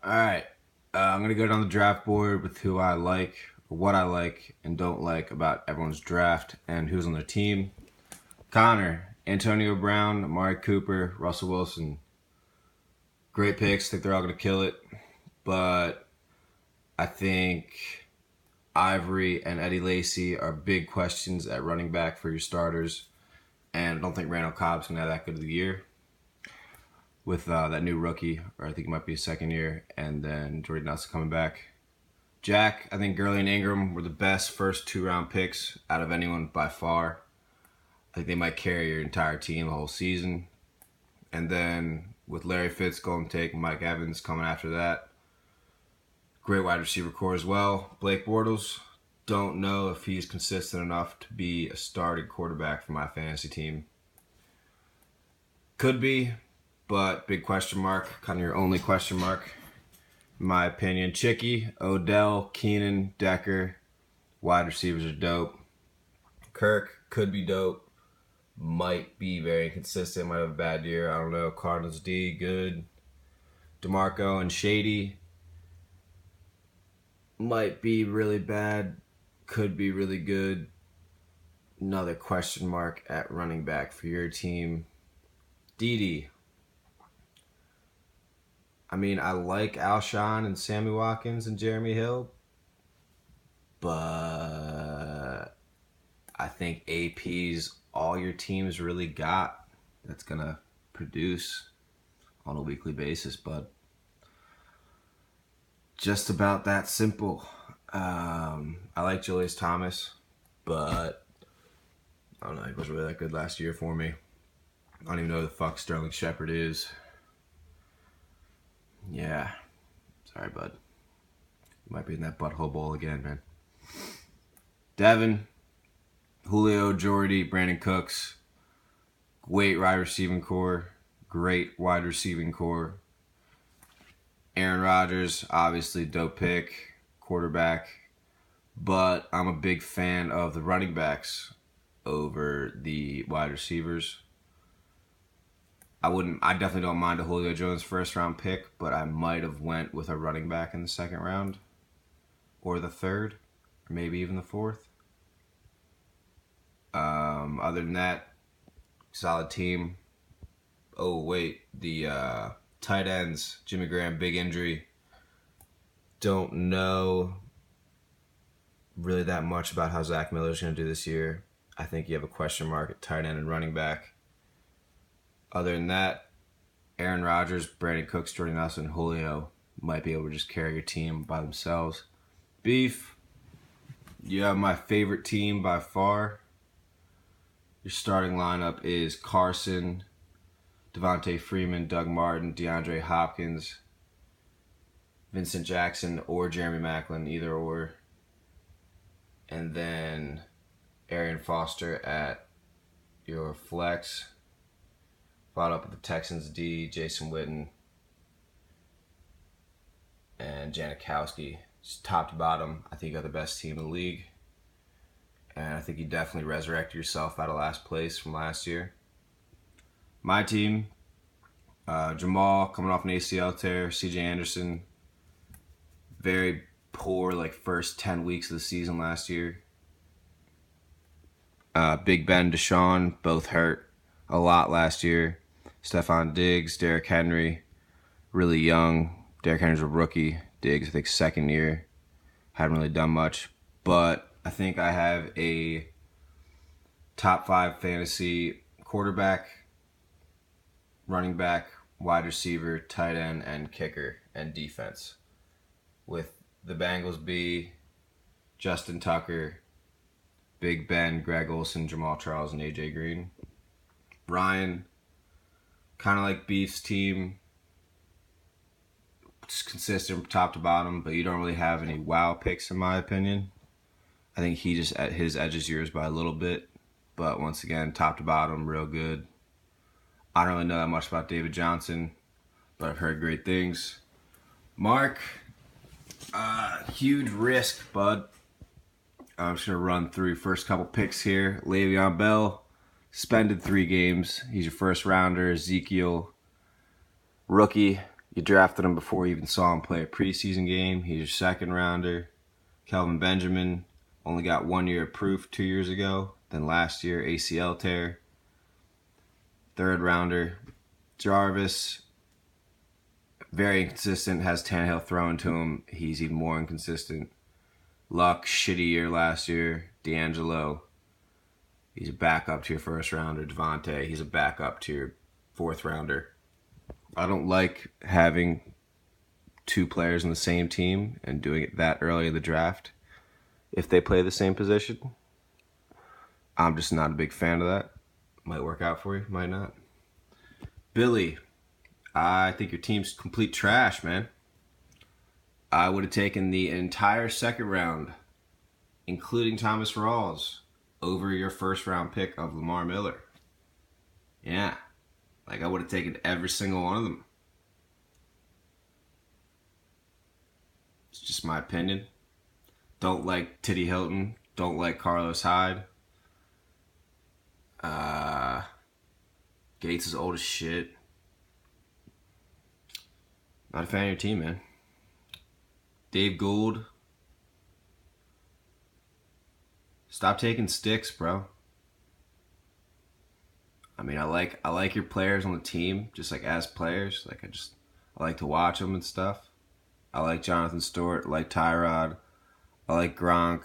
All right. I'm going to go down the draft board with who I like, or what I like and don't like about everyone's draft and who's on their team. Connor, Antonio Brown, Amari Cooper, Russell Wilson. Great picks. I think they're all going to kill it. But I think Ivory and Eddie Lacy are big questions at running back for your starters. And I don't think Randall Cobb's going to have that good of the year with that new rookie, or I think it might be his second year, and then Jordy Nelson coming back. Jack, I think Gurley and Ingram were the best first 2-round picks out of anyone by far. I think they might carry your entire team the whole season. And then with Larry Fitz going to take Mike Evans coming after that. Great wide receiver core as well. Blake Bortles, don't know if he's consistent enough to be a starting quarterback for my fantasy team. Could be, but big question mark, kind of your only question mark, in my opinion. Chicky, Odell, Keenan, Decker, wide receivers are dope. Kirk could be dope, might be very inconsistent, might have a bad year, I don't know. Cardinals D, good. DeMarco and Shady might be really bad, could be really good. Another question mark at running back for your team. Dede. I mean, I like Alshon and Sammy Watkins and Jeremy Hill, but I think AP's all your teams really got that's going to produce on a weekly basis, but just about that simple. I like Julius Thomas, but I don't know, he wasn't really that good last year for me. I don't even know who the fuck Sterling Shepard is. Yeah. Sorry, bud. You might be in that butthole bowl again, man. Devin, Julio, Jordy, Brandon Cooks. Great wide receiving core. Great wide receiving core. Aaron Rodgers, obviously dope pick. Quarterback. But I'm a big fan of the running backs over the wide receivers. I definitely don't mind a Julio Jones first round pick, but I might have went with a running back in the second round, or the third, or maybe even the fourth. Other than that, solid team. Oh wait, the tight ends, Jimmy Graham, big injury. Don't know really that much about how Zach Miller's going to do this year. I think you have a question mark at tight end and running back. Other than that, Aaron Rodgers, Brandon Cooks, Jordy Nelson, and Julio might be able to just carry your team by themselves. Beef, you have my favorite team by far. Your starting lineup is Carson, Devontae Freeman, Doug Martin, DeAndre Hopkins, Vincent Jackson, or Jeremy Maclin, either or. And then Arian Foster at your flex. Followed up with the Texans D, Jason Witten, and Janikowski. Just top to bottom, I think you got the best team in the league. And I think you definitely resurrected yourself out of last place from last year. My team, Jamal coming off an ACL tear, CJ Anderson, very poor first 10 weeks of the season last year. Big Ben, Deshaun, both hurt a lot last year. Stephon Diggs, Derrick Henry, really young. Derrick Henry's a rookie. Diggs, I think, second year. Haven't really done much. But I think I have a top 5 fantasy quarterback, running back, wide receiver, tight end, and kicker, and defense. With the Bengals be Justin Tucker, Big Ben, Greg Olsen, Jamal Charles, and AJ Green. Ryan, kind of like Beef's team, just consistent from top to bottom, but you don't really have any wow picks in my opinion. I think he just his edges yours by a little bit, but once again, top to bottom, real good. I don't really know that much about David Johnson, but I've heard great things. Mark, huge risk, bud. I'm just going to run through first couple picks here. Le'Veon Bell, suspended 3 games. He's your first rounder. Ezekiel, rookie. You drafted him before you even saw him play a preseason game. He's your second rounder. Kelvin Benjamin only got 1 year of proof 2 years ago. Then last year, ACL tear. Third rounder. Jarvis, very inconsistent, has Tannehill thrown to him. He's even more inconsistent. Luck, shitty year last year. D'Angelo, he's a backup to your first rounder. Devontae, he's a backup to your fourth rounder. I don't like having two players in the same team and doing it that early in the draft if they play the same position. I'm just not a big fan of that. Might work out for you, might not. Billy, I think your team's complete trash, man. I would have taken the entire second round, including Thomas Rawls, over your first round pick of Lamar Miller. Yeah. Like, I would have taken every single one of them. It's just my opinion. Don't like Titty Hilton. Don't like Carlos Hyde. Gates is old as shit. Not a fan of your team, man. Dave Gould. Stop taking sticks, bro. I mean, I like your players on the team, just like as players. Like I like to watch them and stuff. I like Jonathan Stewart, I like Tyrod, I like Gronk,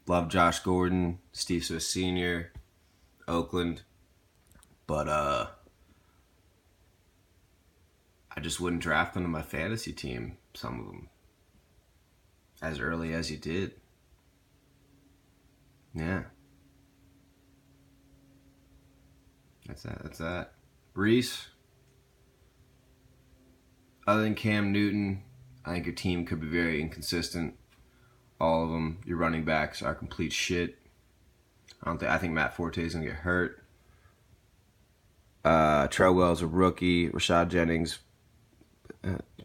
love Josh Gordon, Steve Smith Sr., Oakland. But I just wouldn't draft them to my fantasy team, some of them, as early as you did. Yeah. That's that. Reese, other than Cam Newton, I think your team could be very inconsistent. All of them, your running backs are complete shit. I think Matt Forte is gonna get hurt. Trellwell's a rookie. Rashad Jennings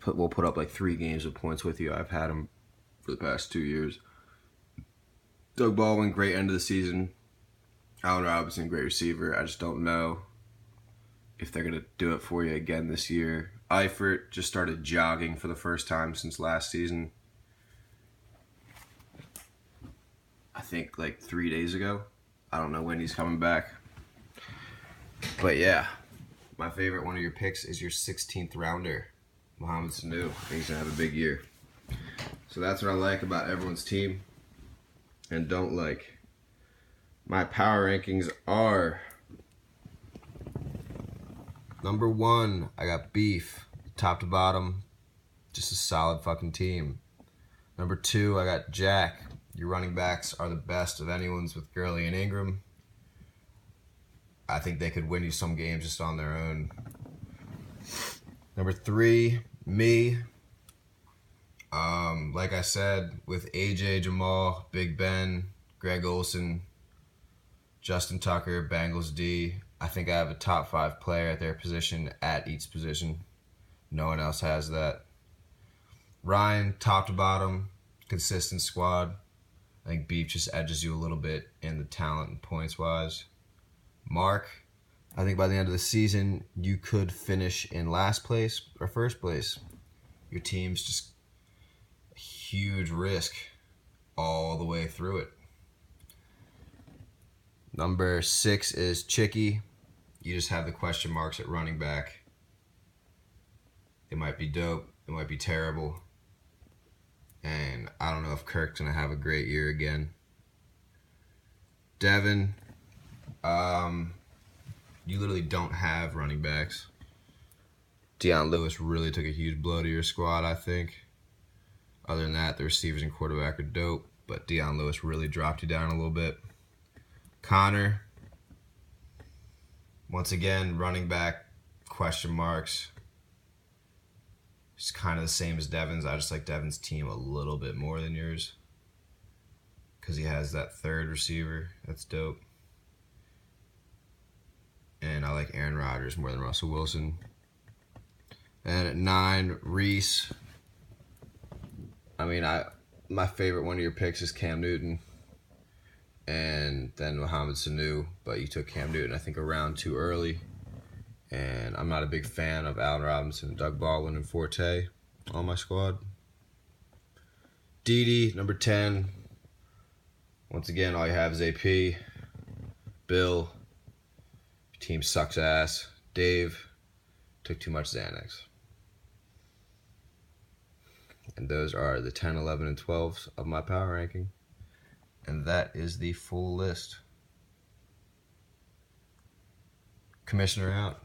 will put up like 3 games of points with you. I've had him for the past 2 years. Doug Baldwin, great end of the season. Allen Robinson, great receiver. I just don't know if they're going to do it for you again this year. Eifert just started jogging for the first time since last season. I think like 3 days ago. I don't know when he's coming back. But yeah, my favorite one of your picks is your 16th rounder, Mohamed Sanu. I think he's going to have a big year. So that's what I like about everyone's team and don't like. My power rankings are: number 1, I got Beef, top to bottom, just a solid fucking team. Number 2, I got Jack. Your running backs are the best of anyone's with Gurley and Ingram. I think they could win you some games just on their own. Number 3, me. Like I said, with AJ, Jamal, Big Ben, Greg Olsen, Justin Tucker, Bengals D, I think I have a top 5 player at their position at each position. No one else has that. Ryan, top to bottom, consistent squad. I think Beef just edges you a little bit in the talent and points wise. Mark, I think by the end of the season, you could finish in last place or first place. Your team's just a huge risk all the way through it. Number 6 is Chicky. You just have the question marks at running back. It might be dope. It might be terrible. And I don't know if Kirk's going to have a great year again. Devin, you literally don't have running backs. Deion Lewis really took a huge blow to your squad, I think. Other than that, the receivers and quarterback are dope, but Deion Lewis really dropped you down a little bit. Connor, once again, running back, question marks. It's kind of the same as Devin's. I just like Devin's team a little bit more than yours because he has that third receiver. That's dope. And I like Aaron Rodgers more than Russell Wilson. And at 9, Reese. I mean, my favorite one of your picks is Cam Newton. And then Mohamed Sanu. But you took Cam Newton, I think, a round too early. And I'm not a big fan of Allen Robinson, Doug Baldwin, and Forte on my squad. Didi, number 10. Once again, all you have is AP. Bill, your team sucks ass. Dave, took too much Xanax. And those are the 10, 11, and 12s of my power ranking. And that is the full list. Commissioner out.